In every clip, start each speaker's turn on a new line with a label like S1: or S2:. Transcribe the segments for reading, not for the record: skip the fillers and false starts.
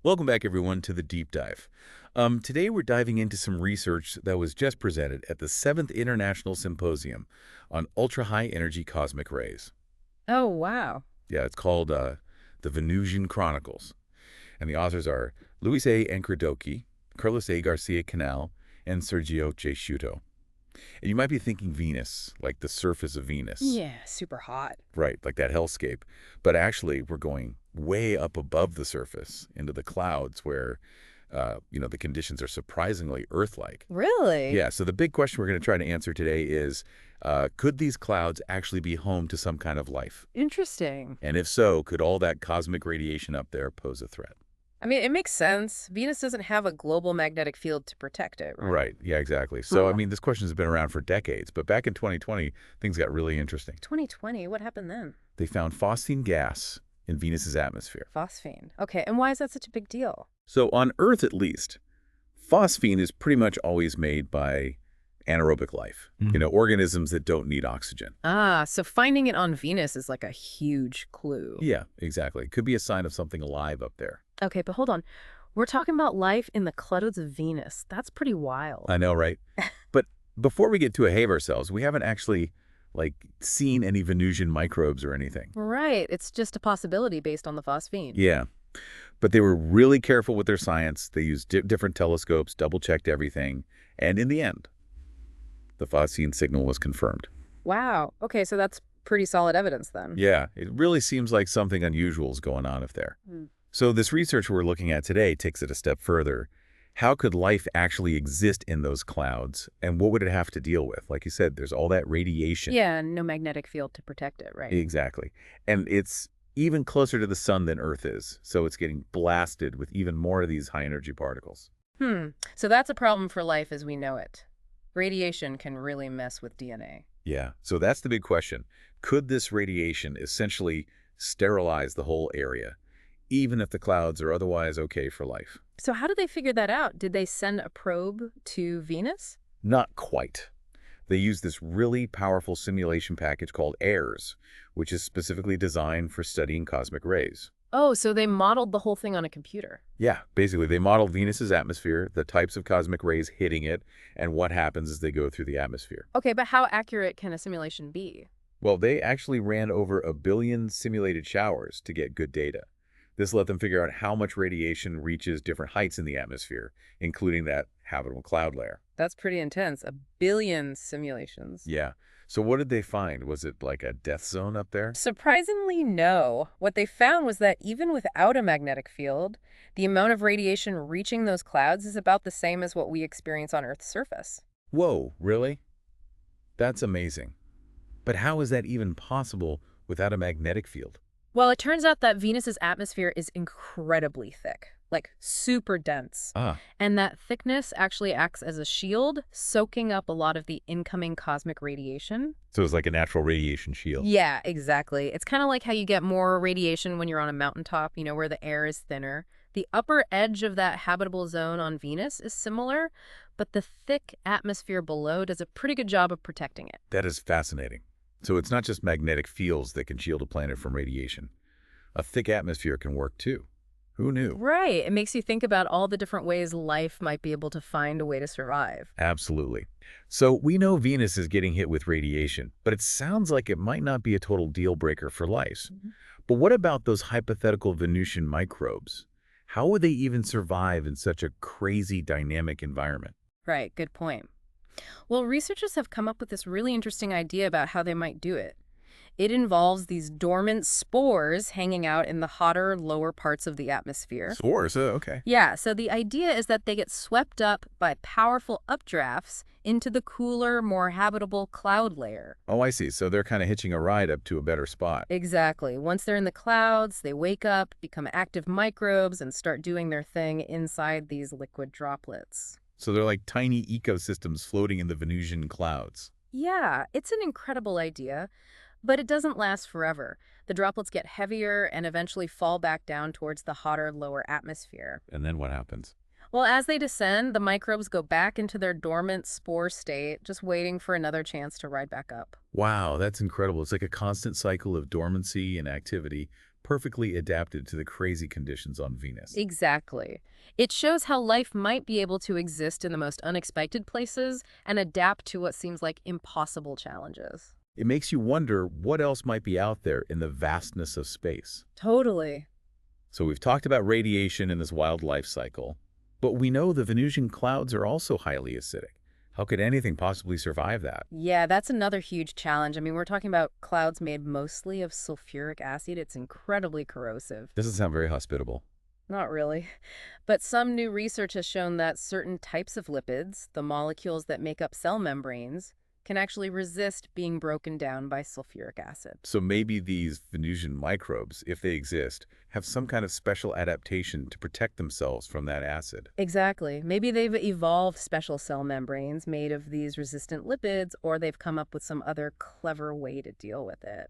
S1: Welcome back, everyone, to the Deep Dive. Today, we're diving into some research that was just presented at the 7th International Symposium on Ultra-High Energy Cosmic Rays.
S2: Oh, wow.
S1: Yeah, it's called the Venusian Chronicles. And the authors are Luis A. Encrodoki, Carlos A. Garcia Canal, and Sergio J. Sciuto. And you might be thinking Venus, like the surface of Venus.
S2: Yeah, super hot.
S1: Right, like that hellscape. But actually, we're going way up above the surface into the clouds where, the conditions are surprisingly Earth-like.
S2: Really?
S1: Yeah, so the big question we're going to try to answer today is, could these clouds actually be home to some kind of life?
S2: Interesting.
S1: And if so, could all that cosmic radiation up there pose a threat?
S2: I mean, it makes sense. Venus doesn't have a global magnetic field to protect it, right?
S1: Right, yeah, exactly. So, I
S2: Huh.
S1: mean, this question has been around for decades, but back in 2020, things got really interesting.
S2: 2020, what happened then?
S1: They found phosphine gas in Venus's atmosphere.
S2: Phosphine. Okay, and why is that such a big deal?
S1: So on Earth, at least, phosphine is pretty much always made by anaerobic life, organisms that don't need oxygen.
S2: Ah, so finding it on Venus is like a huge clue.
S1: Yeah, exactly. Could be a sign of something alive up there.
S2: Okay, but hold on. We're talking about life in the clouds of Venus. That's pretty wild.
S1: I know, right? But before we get too ahead of ourselves, we haven't actually, seen any Venusian microbes or anything.
S2: Right, it's just a possibility based on the phosphine.
S1: Yeah, but they were really careful with their science. They used different telescopes, double-checked everything, and in the end, the phosphine signal was confirmed.
S2: Wow. Okay, so that's pretty solid evidence then.
S1: Yeah, it really seems like something unusual is going on up there.
S2: Hmm.
S1: So this research we're looking at today takes it a step further. How could life actually exist in those clouds, and what would it have to deal with? Like you said, there's all that radiation.
S2: Yeah, no magnetic field to protect it, right?
S1: Exactly. And it's even closer to the sun than Earth is, so it's getting blasted with even more of these high-energy particles.
S2: So that's a problem for life as we know it. Radiation can really mess with DNA.
S1: Yeah, so that's the big question. Could this radiation essentially sterilize the whole area, even if the clouds are otherwise okay for life?
S2: So how did they figure that out? Did they send a probe to Venus?
S1: Not quite. They use this really powerful simulation package called AIRS, which is specifically designed for studying cosmic rays.
S2: Oh, so they modeled the whole thing on a computer.
S1: Yeah, basically, they modeled Venus's atmosphere, the types of cosmic rays hitting it, and what happens as they go through the atmosphere.
S2: Okay, but how accurate can a simulation be?
S1: Well, they actually ran over 1 billion simulated showers to get good data. This let them figure out how much radiation reaches different heights in the atmosphere, including that habitable cloud layer.
S2: That's pretty intense. 1 billion simulations.
S1: Yeah. So what did they find? Was it like a death zone up there?
S2: Surprisingly, no. What they found was that even without a magnetic field, the amount of radiation reaching those clouds is about the same as what we experience on Earth's surface.
S1: Whoa, really? That's amazing. But how is that even possible without a magnetic field?
S2: Well, it turns out that Venus's atmosphere is incredibly thick, like super dense.
S1: Ah,
S2: And that thickness actually acts as a shield, soaking up a lot of the incoming cosmic radiation.
S1: so it's like a natural radiation shield.
S2: Yeah, exactly. It's kind of like how you get more radiation when you're on a mountaintop, where the air is thinner. The upper edge of that habitable zone on Venus is similar, but the thick atmosphere below does a pretty good job of protecting it.
S1: That is fascinating. So it's not just magnetic fields that can shield a planet from radiation. A thick atmosphere can work too. Who knew?
S2: Right. It makes you think about all the different ways life might be able to find a way to survive.
S1: Absolutely. So we know Venus is getting hit with radiation, but it sounds like it might not be a total deal breaker for life.
S2: Mhm.
S1: But what about those hypothetical Venusian microbes? How would they even survive in such a crazy dynamic environment?
S2: Right. Good point. Well, researchers have come up with this really interesting idea about how they might do it. It involves these dormant spores hanging out in the hotter, lower parts of the atmosphere.
S1: Spores, okay.
S2: Yeah, so the idea is that they get swept up by powerful updrafts into the cooler, more habitable cloud layer.
S1: Oh, I see. So they're kind of hitching a ride up to a better spot.
S2: Exactly. Once they're in the clouds, they wake up, become active microbes, and start doing their thing inside these liquid droplets.
S1: So they're like tiny ecosystems floating in the Venusian clouds.
S2: Yeah, it's an incredible idea, but it doesn't last forever. The droplets get heavier and eventually fall back down towards the hotter, lower atmosphere.
S1: And then what happens?
S2: Well, as they descend, the microbes go back into their dormant spore state, just waiting for another chance to ride back up.
S1: Wow, that's incredible. It's like a constant cycle of dormancy and activity, perfectly adapted to the crazy conditions on Venus.
S2: Exactly. It shows how life might be able to exist in the most unexpected places and adapt to what seems like impossible challenges.
S1: It makes you wonder what else might be out there in the vastness of space.
S2: Totally.
S1: So we've talked about radiation in this wild life cycle, but we know the Venusian clouds are also highly acidic. How could anything possibly survive that?
S2: Yeah, that's another huge challenge. I mean, we're talking about clouds made mostly of sulfuric acid. It's incredibly corrosive.
S1: Doesn't sound very hospitable.
S2: Not really. But some new research has shown that certain types of lipids, the molecules that make up cell membranes, can actually resist being broken down by sulfuric acid.
S1: So maybe these Venusian microbes, if they exist, have some kind of special adaptation to protect themselves from that acid.
S2: Exactly. Maybe they've evolved special cell membranes made of these resistant lipids, or they've come up with some other clever way to deal with it.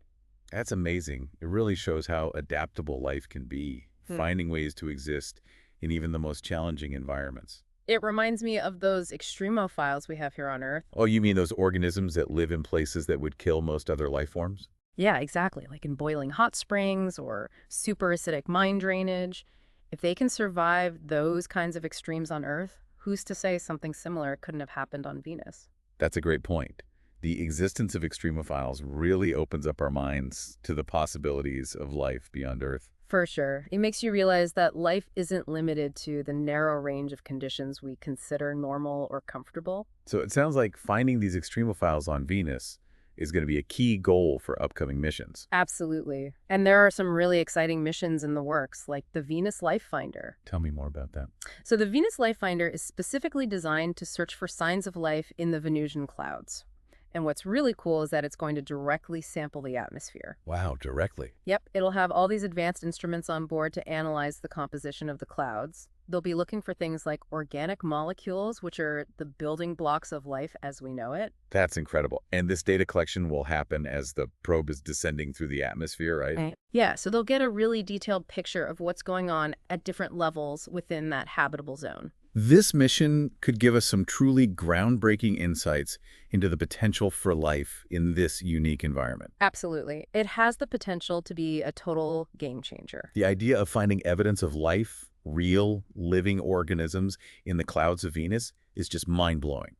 S1: That's amazing. It really shows how adaptable life can be, finding ways to exist in even the most challenging environments.
S2: It reminds me of those extremophiles we have here on Earth.
S1: Oh, you mean those organisms that live in places that would kill most other life forms?
S2: Yeah, exactly. Like in boiling hot springs or super acidic mine drainage. If they can survive those kinds of extremes on Earth, who's to say something similar couldn't have happened on Venus?
S1: That's a great point. The existence of extremophiles really opens up our minds to the possibilities of life beyond Earth.
S2: For sure. It makes you realize that life isn't limited to the narrow range of conditions we consider normal or comfortable.
S1: So it sounds like finding these extremophiles on Venus is going to be a key goal for upcoming missions.
S2: Absolutely. And there are some really exciting missions in the works, like the Venus Life Finder.
S1: Tell me more about that.
S2: So the Venus Life Finder is specifically designed to search for signs of life in the Venusian clouds. And what's really cool is that it's going to directly sample the atmosphere.
S1: Wow, directly.
S2: Yep, it'll have all these advanced instruments on board to analyze the composition of the clouds. They'll be looking for things like organic molecules, which are the building blocks of life as we know it.
S1: That's incredible. And this data collection will happen as the probe is descending through the atmosphere, right?
S2: Right. Yeah, so they'll get a really detailed picture of what's going on at different levels within that habitable zone.
S1: This mission could give us some truly groundbreaking insights into the potential for life in this unique environment.
S2: Absolutely. It has the potential to be a total game changer.
S1: The idea of finding evidence of life, real, living organisms in the clouds of Venus is just mind-blowing.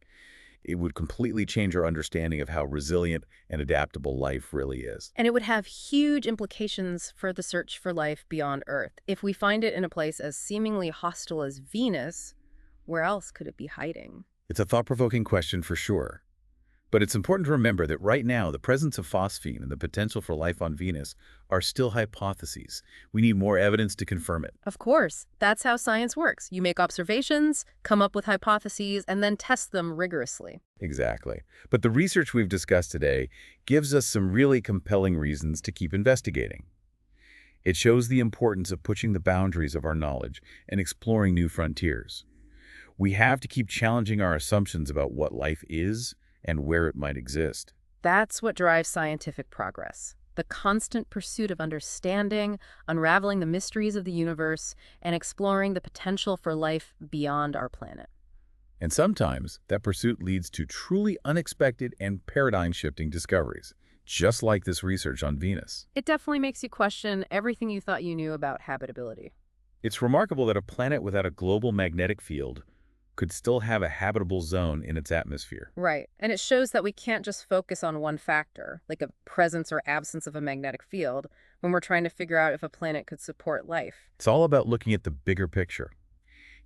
S1: It would completely change our understanding of how resilient and adaptable life really is.
S2: And it would have huge implications for the search for life beyond Earth. If we find it in a place as seemingly hostile as Venus, where else could it be hiding?
S1: It's a thought-provoking question for sure. But it's important to remember that right now, the presence of phosphine and the potential for life on Venus are still hypotheses. We need more evidence to confirm it.
S2: Of course, that's how science works. You make observations, come up with hypotheses, and then test them rigorously.
S1: Exactly. But the research we've discussed today gives us some really compelling reasons to keep investigating. It shows the importance of pushing the boundaries of our knowledge and exploring new frontiers. We have to keep challenging our assumptions about what life is and where it might exist.
S2: That's what drives scientific progress. The constant pursuit of understanding, unraveling the mysteries of the universe, and exploring the potential for life beyond our planet.
S1: And sometimes that pursuit leads to truly unexpected and paradigm-shifting discoveries, just like this research on Venus.
S2: It definitely makes you question everything you thought you knew about habitability.
S1: It's remarkable that a planet without a global magnetic field could still have a habitable zone in its atmosphere.
S2: Right. And it shows that we can't just focus on one factor, like a presence or absence of a magnetic field, when we're trying to figure out if a planet could support life.
S1: It's all about looking at the bigger picture.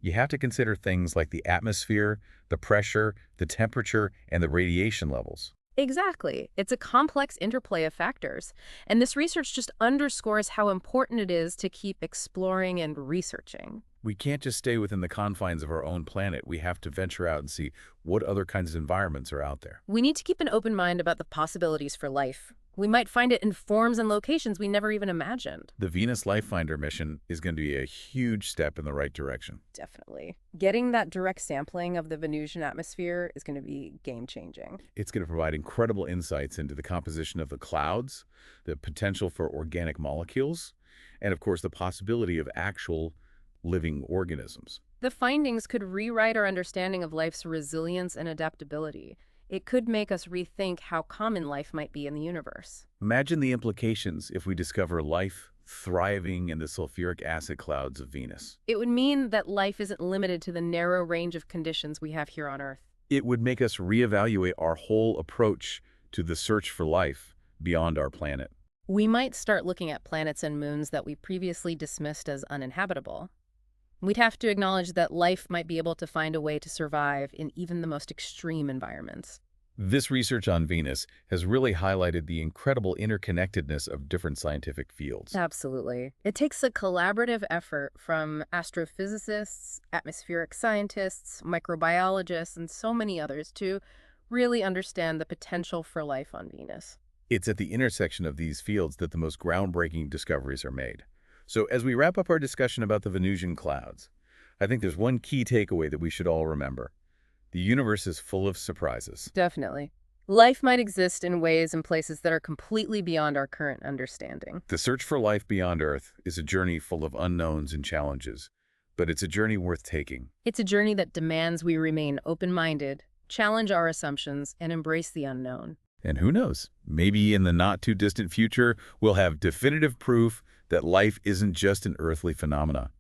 S1: You have to consider things like the atmosphere, the pressure, the temperature, and the radiation levels.
S2: Exactly. It's a complex interplay of factors. And this research just underscores how important it is to keep exploring and researching.
S1: We can't just stay within the confines of our own planet. We have to venture out and see what other kinds of environments are out there.
S2: We need to keep an open mind about the possibilities for life. We might find it in forms and locations we never even imagined.
S1: The Venus Life Finder mission is going to be a huge step in the right direction.
S2: Definitely. Getting that direct sampling of the Venusian atmosphere is going to be game-changing.
S1: It's going to provide incredible insights into the composition of the clouds, the potential for organic molecules, and of course the possibility of actual living organisms.
S2: The findings could rewrite our understanding of life's resilience and adaptability. It could make us rethink how common life might be in the universe.
S1: Imagine the implications if we discover life thriving in the sulfuric acid clouds of Venus.
S2: It would mean that life isn't limited to the narrow range of conditions we have here on Earth.
S1: It would make us reevaluate our whole approach to the search for life beyond our planet.
S2: We might start looking at planets and moons that we previously dismissed as uninhabitable. We'd have to acknowledge that life might be able to find a way to survive in even the most extreme environments.
S1: This research on Venus has really highlighted the incredible interconnectedness of different scientific fields.
S2: Absolutely. It takes a collaborative effort from astrophysicists, atmospheric scientists, microbiologists, and so many others to really understand the potential for life on Venus.
S1: It's at the intersection of these fields that the most groundbreaking discoveries are made. So as we wrap up our discussion about the Venusian clouds, I think there's one key takeaway that we should all remember. The universe is full of surprises.
S2: Definitely. Life might exist in ways and places that are completely beyond our current understanding.
S1: The search for life beyond Earth is a journey full of unknowns and challenges, but it's a journey worth taking.
S2: It's a journey that demands we remain open-minded, challenge our assumptions, and embrace the unknown.
S1: And who knows, maybe in the not-too-distant future, we'll have definitive proof that life isn't just an earthly phenomena.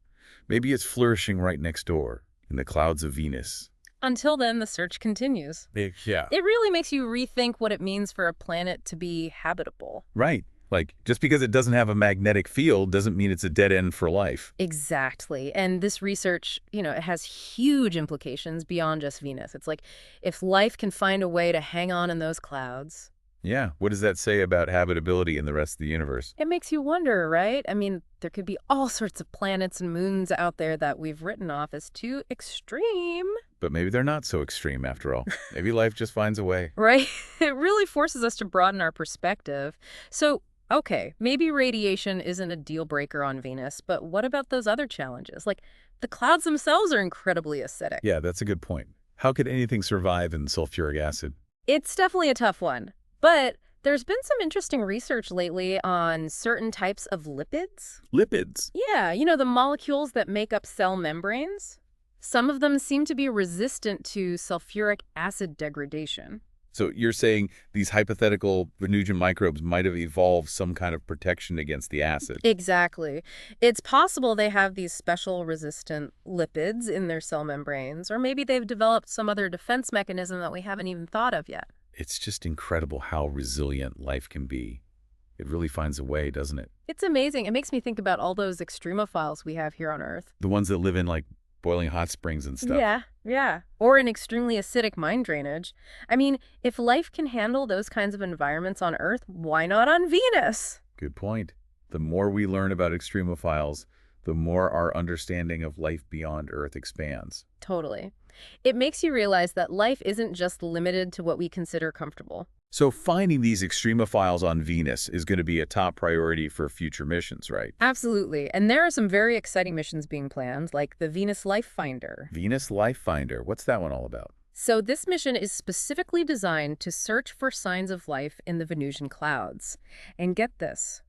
S1: Maybe it's flourishing right next door, in the clouds of Venus.
S2: Until then, the search continues.
S1: Yeah.
S2: It really makes you rethink what it means for a planet to be habitable.
S1: Right. Like, just because it doesn't have a magnetic field doesn't mean it's a dead end for life.
S2: Exactly. And this research, it has huge implications beyond just Venus. It's like, if life can find a way to hang on in those clouds,
S1: Yeah, what does that say about habitability in the rest of the universe?
S2: it makes you wonder, right? I mean, there could be all sorts of planets and moons out there that we've written off as too extreme.
S1: But maybe they're not so extreme after all. Maybe life just finds a way.
S2: Right? It really forces us to broaden our perspective. So, okay, maybe radiation isn't a deal breaker on Venus, but what about those other challenges? Like, the clouds themselves are incredibly acidic.
S1: Yeah, that's a good point. How could anything survive in sulfuric acid?
S2: It's definitely a tough one. But there's been some interesting research lately on certain types of lipids.
S1: Lipids.
S2: Yeah, the molecules that make up cell membranes. Some of them seem to be resistant to sulfuric acid degradation.
S1: So you're saying these hypothetical Venusian microbes might have evolved some kind of protection against the acid.
S2: Exactly. It's possible they have these special resistant lipids in their cell membranes, or maybe they've developed some other defense mechanism that we haven't even thought of yet.
S1: It's just incredible how resilient life can be. It really finds a way, doesn't it?
S2: It's amazing. It makes me think about all those extremophiles we have here on Earth.
S1: The ones that live in, like, boiling hot springs and stuff.
S2: Yeah. Or in extremely acidic mine drainage. I mean, if life can handle those kinds of environments on Earth, why not on Venus?
S1: Good point. The more we learn about extremophiles, the more our understanding of life beyond Earth expands.
S2: Totally. It makes you realize that life isn't just limited to what we consider comfortable.
S1: So finding these extremophiles on Venus is going to be a top priority for future missions, right?
S2: Absolutely. And there are some very exciting missions being planned, like the Venus Life Finder.
S1: Venus Life Finder. What's that one all about?
S2: So this mission is specifically designed to search for signs of life in the Venusian clouds. And get this,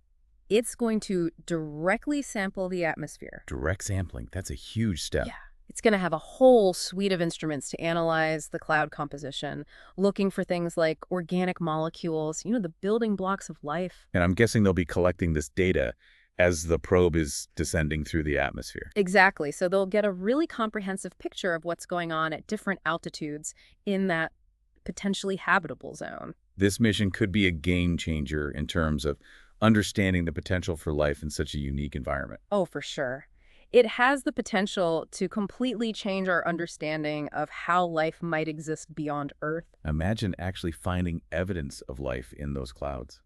S2: it's going to directly sample the atmosphere.
S1: Direct sampling. That's a huge step.
S2: Yeah. It's going to have a whole suite of instruments to analyze the cloud composition, looking for things like organic molecules, the building blocks of life.
S1: And I'm guessing they'll be collecting this data as the probe is descending through the atmosphere.
S2: Exactly. So they'll get a really comprehensive picture of what's going on at different altitudes in that potentially habitable zone.
S1: This mission could be a game changer in terms of understanding the potential for life in such a unique environment.
S2: Oh, for sure. It has the potential to completely change our understanding of how life might exist beyond Earth.
S1: Imagine actually finding evidence of life in those clouds.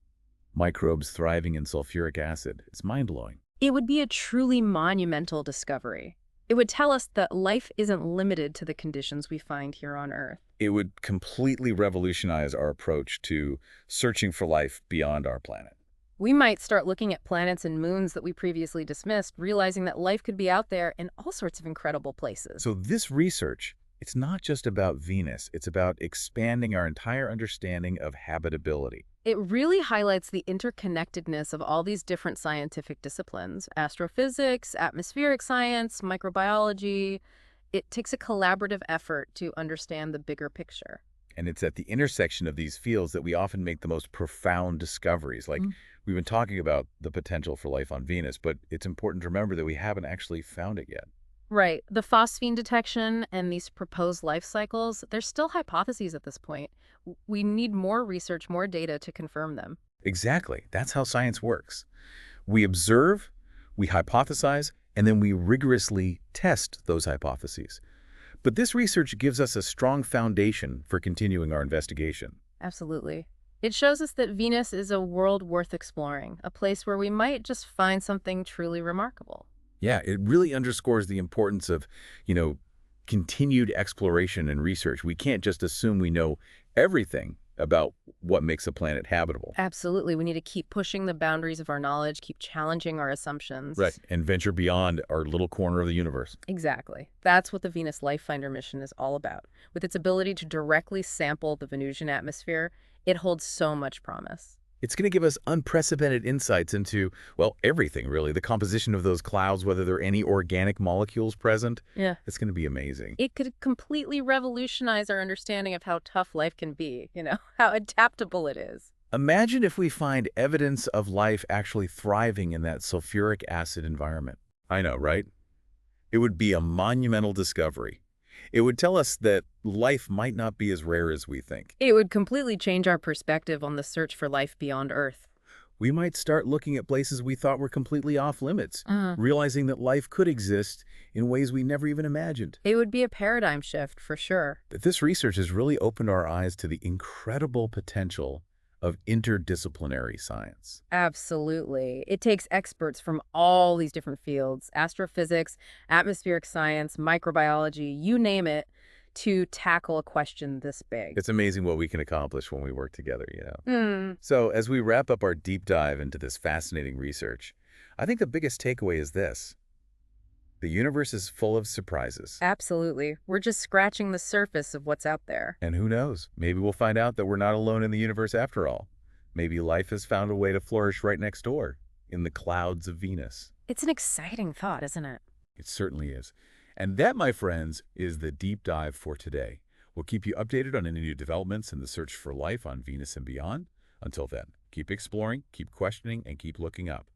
S1: Microbes thriving in sulfuric acid. It's mind-blowing.
S2: It would be a truly monumental discovery. It would tell us that life isn't limited to the conditions we find here on Earth.
S1: It would completely revolutionize our approach to searching for life beyond our planet.
S2: We might start looking at planets and moons that we previously dismissed, realizing that life could be out there in all sorts of incredible places.
S1: So this research, it's not just about Venus. It's about expanding our entire understanding of habitability.
S2: It really highlights the interconnectedness of all these different scientific disciplines: astrophysics, atmospheric science, microbiology. It takes a collaborative effort to understand the bigger picture.
S1: And it's at the intersection of these fields that we often make the most profound discoveries. Like,
S2: Mm.
S1: we've been talking about the potential for life on Venus, but it's important to remember that we haven't actually found it yet.
S2: Right. The phosphine detection and these proposed life cycles, they're still hypotheses at this point. We need more research, more data to confirm them.
S1: Exactly. That's how science works. We observe, we hypothesize, and then we rigorously test those hypotheses. But this research gives us a strong foundation for continuing our investigation.
S2: Absolutely. It shows us that Venus is a world worth exploring, a place where we might just find something truly remarkable.
S1: Yeah, it really underscores the importance of, you know, continued exploration and research. We can't just assume we know everything about what makes a planet habitable.
S2: Absolutely. We need to keep pushing the boundaries of our knowledge, keep challenging our
S1: Right.
S2: assumptions.
S1: And venture beyond our little corner of the universe.
S2: Exactly. That's what the Venus Life Finder mission is all about. With its ability to directly sample the Venusian atmosphere, it holds so much promise.
S1: It's going to give us unprecedented insights into, well, everything, really. The composition of those clouds, whether there are any organic molecules present.
S2: Yeah.
S1: It's going to be amazing.
S2: It could completely revolutionize our understanding of how tough life can be, how adaptable it is.
S1: Imagine if we find evidence of life actually thriving in that sulfuric acid environment. I know, right? It would be a monumental discovery. It would tell us that life might not be as rare as we think.
S2: It would completely change our perspective on the search for life beyond Earth.
S1: We might start looking at places we thought were completely off limits,
S2: Uh,
S1: realizing that life could exist in ways we never even imagined.
S2: it would be a paradigm shift for sure.
S1: That this research has really opened our eyes to the incredible potential of interdisciplinary science.
S2: Absolutely. It takes experts from all these different fields, astrophysics, atmospheric science, microbiology, you name it, to tackle a question this big.
S1: It's amazing what we can accomplish when we work together.
S2: Hmm.
S1: So as we wrap up our deep dive into this fascinating research, I think the biggest takeaway is this. The universe is full of surprises.
S2: Absolutely. We're just scratching the surface of what's out there.
S1: And who knows, maybe we'll find out that we're not alone in the universe after all. Maybe life has found a way to flourish right next door, in the clouds of Venus.
S2: It's an exciting thought, isn't it?
S1: It certainly is. And that, my friends, is the deep dive for today. We'll keep you updated on any new developments in the search for life on Venus and beyond. Until then, keep exploring, keep questioning, and keep looking up.